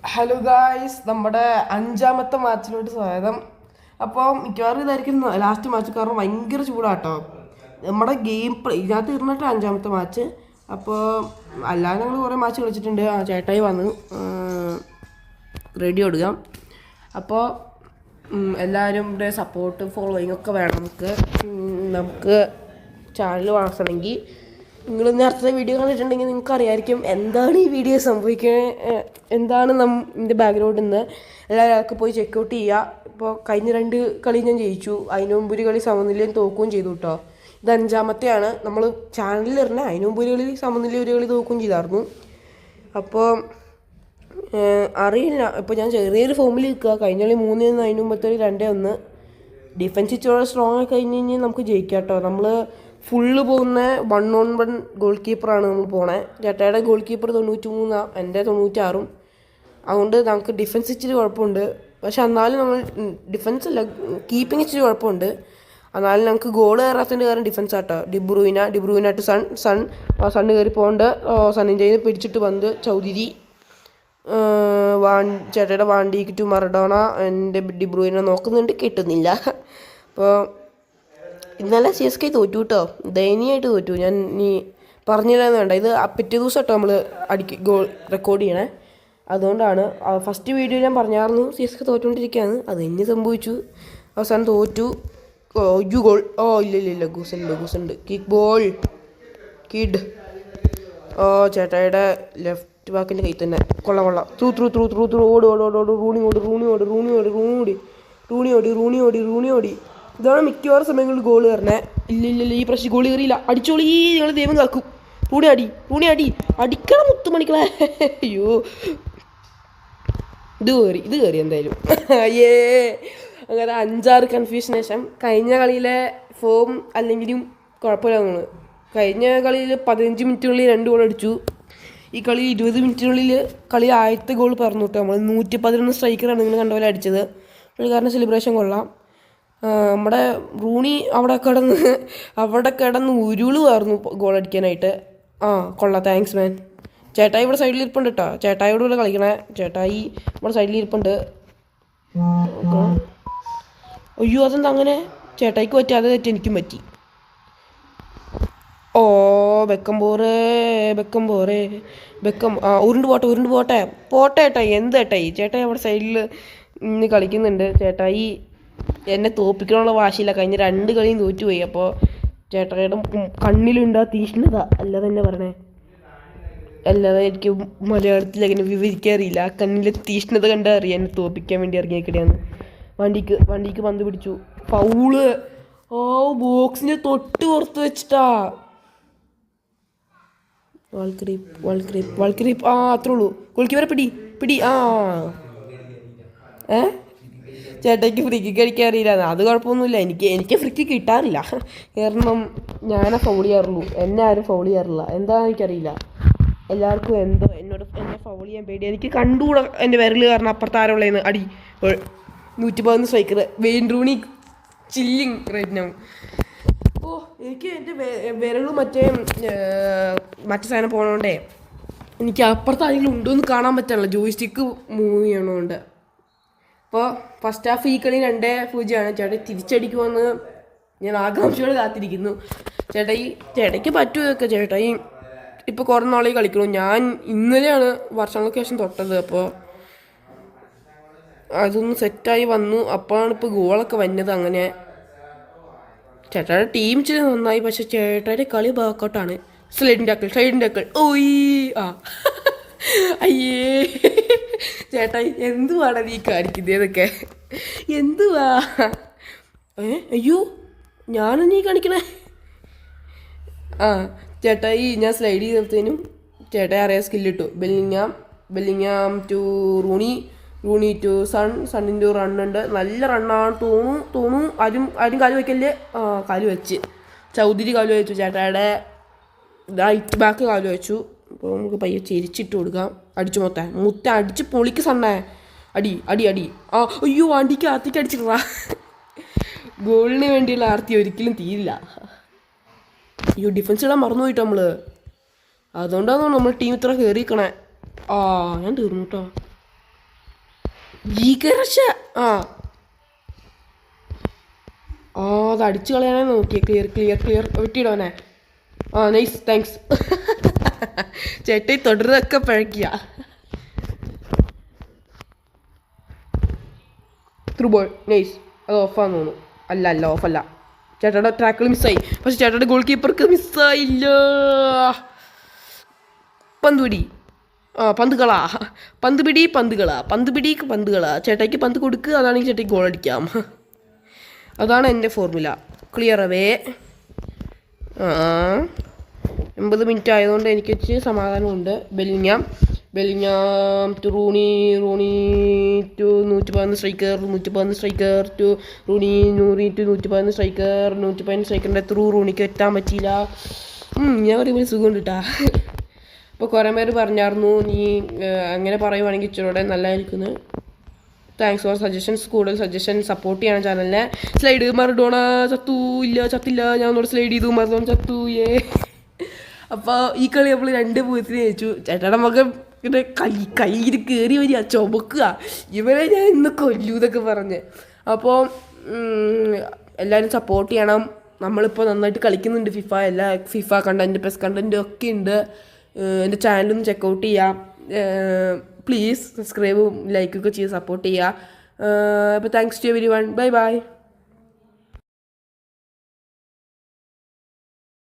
Hello guys, നമ്മുടെ അഞ്ചാമത്തെ മാച്ചിലോട്ട് സ്വാഗതം. അപ്പോൾ മിക്കവാറും ഇതായിരിക്കും ലാസ്റ്റ് മാച്ച്, കാരണം ഭയങ്കര ചൂടാട്ടോ നമ്മുടെ ഗെയിം പ്ലേ. ഇതിനകത്ത് ഇരുന്നിട്ട് അഞ്ചാമത്തെ മാച്ച്. അപ്പോൾ അല്ലാതെ ഞങ്ങൾ കുറേ മാച്ച് കളിച്ചിട്ടുണ്ട്. ആ ചേട്ടായി വന്ന് റെഡി കൊടുക്കാം. അപ്പോൾ എല്ലാവരും ഇവിടെ സപ്പോർട്ട് ഫോളോയിങ് ഒക്കെ വേണം. നമുക്ക് ചാനൽ വളർത്തണമെങ്കിൽ നിങ്ങൾ നേരത്തെ വീഡിയോ കണ്ടിട്ടുണ്ടെങ്കിൽ നിങ്ങൾക്ക് അറിയാമായിരിക്കും എന്താണ് ഈ വീഡിയോ സംഭവിക്കുന്നത്, എന്താണ് ഇതിൻ്റെ ബാക്ക്ഗ്രൗണ്ടിൽ നിന്ന്. എല്ലാവർക്കും പോയി ചെക്കൗട്ട് ചെയ്യുക. ഇപ്പോൾ കഴിഞ്ഞ 2 കളി ഞാൻ ജയിച്ചു, അതിന് മുമ്പ് ഒരു കളി സമനിലയും തോക്കുകയും ചെയ്തു കേട്ടോ. ഇത് 5ാമത്തെയാണ് നമ്മൾ ചാനലിൽ ഇറങ്ങുന്നത്. അതിന് മുമ്പ് ഒരു കളി സമനില, ഒരു കളി തോക്കുകയും ചെയ്തായിരുന്നു. അപ്പോൾ അറിയില്ല, ഇപ്പോൾ ഞാൻ ചെറിയൊരു ഫോമിൽ നിൽക്കുക. കഴിഞ്ഞ കളി 3-1, അതിന് മുമ്പത്തെ 2-1. ഡിഫൻസ് ഇച്ചിരി സ്ട്രോങ് ആയി കഴിഞ്ഞ് കഴിഞ്ഞാൽ നമുക്ക് ജയിക്കാം കേട്ടോ. നമ്മൾ ഫുള്ള് പോകുന്ന 1-on-1 ഗോൾ കീപ്പറാണ് നമ്മൾ പോണേ. ചേട്ടായുടെ ഗോൾ കീപ്പർ 93, എൻ്റെ 96. അതുകൊണ്ട് നമുക്ക് ഡിഫൻസ് ഇച്ചിരി കുഴപ്പമുണ്ട്. പക്ഷെ എന്നാലും നമ്മൾ ഡിഫൻസ് അല്ല, കീപ്പിംഗ് ഇച്ചിരി കുഴപ്പമുണ്ട്. എന്നാലും നമുക്ക് ഗോൾ കയറാത്തതിൻ്റെ കാരണം ഡിഫൻസ് ആട്ടോ. ഡിബ്രൂയിന ടു സണ്ണ് കയറി പോകേണ്ട. സണ്ണിൻ്റെ കയ്യിൽ പിടിച്ചിട്ട് വന്ന് ചൗധരി, ചേട്ടയുടെ വാണ്ടിക്ക് ടു മറഡോണ. എൻ്റെ ഡിബ്രൂയിനെ നോക്കുന്നുണ്ട്, കിട്ടുന്നില്ല. അപ്പോൾ ഇന്നലെ CSK തോറ്റു കേട്ടോ, ദയനീയമായിട്ട് തോറ്റു. ഞാൻ നീ പറഞ്ഞില്ലെന്ന് വേണ്ട, ഇത് പിറ്റേ ദിവസം കേട്ടോ നമ്മൾ ഗോൾ റെക്കോർഡ് ചെയ്യണേ. അതുകൊണ്ടാണ് ഫസ്റ്റ് വീഡിയോ ഞാൻ പറഞ്ഞായിരുന്നു CSK തോറ്റുകൊണ്ടിരിക്കുകയാണ്. അത് തന്നെ സംഭവിച്ചു, അവസാനം തോറ്റു. ഗോൾ ഇല്ല ഗൂസുണ്ട് കിക്ക് ബോൾ കിഡ്. ചേട്ടായുടെ ലെഫ്റ്റ് ബാക്കിൻ്റെ കൈ തന്നെ കൊള്ളാം. ത്രൂ റൂണി ഓടി. ഇതാണ് മിക്കവാറും സമയങ്ങളിൽ ഗോൾ കയറണേ. ഇല്ല ഈ പ്രാവശ്യം ഗോൾ കയറിയില്ല. അടിച്ചോളി, നിങ്ങൾ ദൈവം കാക്കും. റൂണി അടി അടിക്കണം മുത്തുമണിക്കളെ. അയ്യോ, ഇത് കയറി എന്തായാലും. അയ്യേ, അങ്ങനെ 5-6 കൺഫ്യൂഷന് ശേഷം കഴിഞ്ഞ കളിയിലെ ഫോം അല്ലെങ്കിലും കുഴപ്പമില്ല. നമ്മൾ കഴിഞ്ഞ കളിയിൽ 15 മിനിറ്റിനുള്ളിൽ 2 ഗോൾ അടിച്ചു. ഈ കളി 20 മിനിറ്റിനുള്ളിൽ കളി ആദ്യത്തെ ഗോൾ പറഞ്ഞു കേട്ടോ. നമ്മൾ 111 സ്ട്രൈക്കറാണ് നിങ്ങൾ കണ്ട പോലെ അടിച്ചത്. പുള്ളിക്കാരൻ്റെ സെലിബ്രേഷൻ കൊള്ളാം. നമ്മുടെ റൂണി അവിടെ കിടന്ന് ഉരുളുമായിരുന്നു ഗോൾ അടിക്കാനായിട്ട്. കൊള്ളാം, താങ്ക്സ് മാൻ. ചേട്ടായി ഇവിടെ സൈഡിൽ ഇരിപ്പുണ്ട് കേട്ടോ. ചേട്ടായിയോട് കൂടെ കളിക്കണേ. ചേട്ടായി ഇവിടെ സൈഡിൽ ഇരിപ്പുണ്ട്. അയ്യോ, അതെന്താ അങ്ങനെ? ചേട്ടായിക്ക് പറ്റി, അത് തെറ്റി എനിക്കും പറ്റി. ബെക്കം ഉരുണ്ട് പോട്ടെ ഏട്ടായി. എന്ത് ഏട്ടായി? ചേട്ടായി അവിടെ സൈഡിൽ ഇന്ന് കളിക്കുന്നുണ്ട്. ചേട്ടായി എന്നെ തോപ്പിക്കാനുള്ള വാശിയില്ല. കഴിഞ്ഞ 2 കളിയും തോറ്റുപോയി. അപ്പോൾ ചേട്ടായിയുടെ കണ്ണിലുണ്ടാ തീഷ്ണത, അല്ലാതെ തന്നെ പറയണേ, അല്ലാതെ എനിക്ക് മലയാളത്തിൽ അങ്ങനെ വിവരിക്കാറിയില്ല. ആ കണ്ണിലെ തീഷ്ണത കണ്ടാൽ അറിയാം എന്നെ തോപ്പിക്കാൻ വേണ്ടി ഇറങ്ങിയേക്കിടെയാണ്. വണ്ടിക്ക് പന്ത് പിടിച്ചു. ഫൗള്. ബോക്സിൻ്റെ തൊട്ട് പുറത്ത് വെച്ചിട്ടാ. വാൾക്രീപ്പ് അത്രേ ഉള്ളൂ. ഗോൾക്കീപ്പറെ പിടി. ചേട്ടയ്ക്ക് ഫ്രീ കിക്ക് അടിക്കാറില്ല. അത് കുഴപ്പമൊന്നുമില്ല. എനിക്ക് ഫ്രീ കിക്ക് കിട്ടാറില്ല, കാരണം ഞാനാ ഫൗൾ ചെയ്യാറുള്ളൂ. എന്നെ ആരും ഫൗൾ ചെയ്യാറില്ല. എന്താണെന്ന് എനിക്കറിയില്ല. എല്ലാവർക്കും എന്നെ ഫൗൾ ചെയ്യാൻ പേടി. എനിക്ക് കണ്ടുകൂടാ എൻ്റെ വിരൽ കാരണം അപ്പുറത്ത് ആരുള്ളതെന്ന്. അടി 111 striker Wayne Rooney chilling right now. എനിക്ക് എൻ്റെ വിരലും മറ്റേ സാധനം പോകണോണ്ടേ എനിക്ക് അപ്പുറത്ത് ആരെങ്കിലും ഉണ്ടോയെന്ന് കാണാൻ പറ്റില്ല. ജോയിസ്റ്റിക്ക് മൂവ് ചെയ്യണോണ്ട്. അപ്പോൾ ഫസ്റ്റ് ഹാഫ് ഈ കളി 2-0. ചേട്ടായി തിരിച്ചടിക്കുമെന്ന് ഞാൻ ആകാംക്ഷയോടെ കാത്തിരിക്കുന്നു. ചേട്ടയ്ക്ക് പറ്റുമൊക്കെ. ചേട്ടായി ഇപ്പോൾ കുറേ നാളെ കളിക്കണു. ഞാൻ ഇന്നലെയാണ് വർഷങ്ങൾക്ക് ശേഷം തൊട്ടത്. അപ്പോൾ അതൊന്ന് സെറ്റായി വന്നു. അപ്പോഴാണ് ഇപ്പോൾ ഗോളൊക്കെ വന്നത്. അങ്ങനെ ചേട്ടായുടെ ടീം ഇച്ചിരി നന്നായി, പക്ഷെ ചേട്ടായുടെ കളി ബാക്കൗട്ടാണ്. സൈഡിൻ്റെ അക്കൾ അയ്യേ, ചേട്ടായി എന്തുവാണ് നീ കാണിക്കുന്നതൊക്കെ? എന്തുവാ? അയ്യോ, ഞാനെന്നീ കാണിക്കണേ. ചേട്ടായി ഞാൻ സ്ലൈഡ് ചെയ്തതിനും ചേട്ടായി അറിയാൻ സ്കില്ലിട്ടു. ബെല്ലിങ്ങാം ടു റൂണി ടു സണ്ണിൻ്റെ റണ്ണുണ്ട്. നല്ല റണ്ണാണ് തോന്നുന്നു. ആരും കാല് വയ്ക്കല്ലേ. കാല് വെച്ച് ചൗധരി കാല് വെച്ചു. ചേട്ടായുടെ റൈറ്റ് ബാക്ക് കാല് വെച്ചു. അപ്പോൾ നമുക്ക് പയ്യെ ചിരിച്ചിട്ട് കൊടുക്കാം. മുത്ത അടിച്ച് പൊളിക്ക് സണ്ണേ. അടി. അയ്യോ, വണ്ടിക്ക് ആർത്തിക്ക് അടിച്ചിട്ടാ. ഗോളിന് വേണ്ടിയുള്ള ആർത്തി ഒരിക്കലും തീരില്ല. അയ്യോ, ഡിഫൻസ് ഇടാൻ മറന്നുപോയിട്ടോ നമ്മൾ. അതുകൊണ്ടാണ് നമ്മൾ ടീം ഇത്ര കയറിയിരിക്കണേ. ഞാൻ തീർന്നു കേട്ടോ. ഭീകരശ ആ ആ അത് അടിച്ചു കളയാനേ നോക്കിയേ. ക്ലിയർ ക്ലിയർ ക്ലിയർ വെട്ടിയിടവനെ. ആ നൈസ് താങ്ക്സ്. ചേട്ടി തുടരുന്നതൊക്കെ പഴക്കിയ ത്രൂ ബോൾ നൈസ്. അത് ഓഫാന്ന് തോന്നുന്നു. അല്ല അല്ല ഓഫല്ല. ചേട്ടയുടെ ട്രാക്കിൾ മിസ്സായി. പക്ഷെ ചേട്ടയുടെ ഗോൾ കീപ്പർക്ക് മിസ്സായില്ല. പന്ത് പിടി. ആ പന്തുകളാ പന്ത് പിടി പന്തുകളാ പന്ത് പിടിക്ക് പന്തുകളാ. ചേട്ടായിക്ക് പന്ത് കൊടുക്കുക, അതാണെങ്കിൽ ചേട്ടായിക്ക് ഗോൾ അടിക്കാം. അതാണ് എൻ്റെ ഫോർമുല. Clear away. ആ 80 മിനിറ്റ് ആയതുകൊണ്ട് എനിക്ക് വെച്ച് സമാധാനമുണ്ട്. Bellingham to Rooney to 111 striker to Rooney to 111 സ്ട്രൈക്കറിൻ്റെ ത്രൂ റൂണിക്ക് എത്താൻ പറ്റിയില്ല. ഞാൻ പറയുമ്പോൾ സുഖം കിട്ടാ. അപ്പോൾ കുറേ പേര് പറഞ്ഞായിരുന്നു നീ അങ്ങനെ പറയുവാണെങ്കിൽ ഇച്ചിരൂടെ നല്ലതായിരിക്കുന്നു. Thanks for suggestions. കൂടുതൽ സജഷൻ സപ്പോർട്ട് ചെയ്യണം ചാനലിനെ. സ്ലൈഡ് മറഡോണ ചത്തില്ല. ഞാൻ ഒന്നുകൂടെ സ്ലൈഡ് ചെയ്തു. മറഡോണ ചത്തു. അപ്പോൾ ഈ കളി നമ്മൾ 2-0 ജയിച്ചു. ചേട്ടായുടെ മകൻ ഇങ്ങനെ കയ്യിൽ കയറി വരിക, ചുമക്കുക, ഇവരെ ഞാൻ ഇന്ന് കൊല്ലൂ എന്നൊക്കെ പറഞ്ഞ്. അപ്പോൾ എല്ലാവരും സപ്പോർട്ട് ചെയ്യണം. നമ്മളിപ്പോൾ നന്നായിട്ട് കളിക്കുന്നുണ്ട്. ഫിഫ കണ്ടൻറ്റ് പെസ് കണ്ടൻറ്റ് ഒക്കെ ഉണ്ട്. എൻ്റെ ചാനലൊന്ന് ചെക്കൗട്ട് ചെയ്യാം. പ്ലീസ് സബ്സ്ക്രൈബും ലൈക്കൊക്കെ ചെയ്ത് സപ്പോർട്ട് ചെയ്യുക. അപ്പോൾ thanks to everyone. Bye by.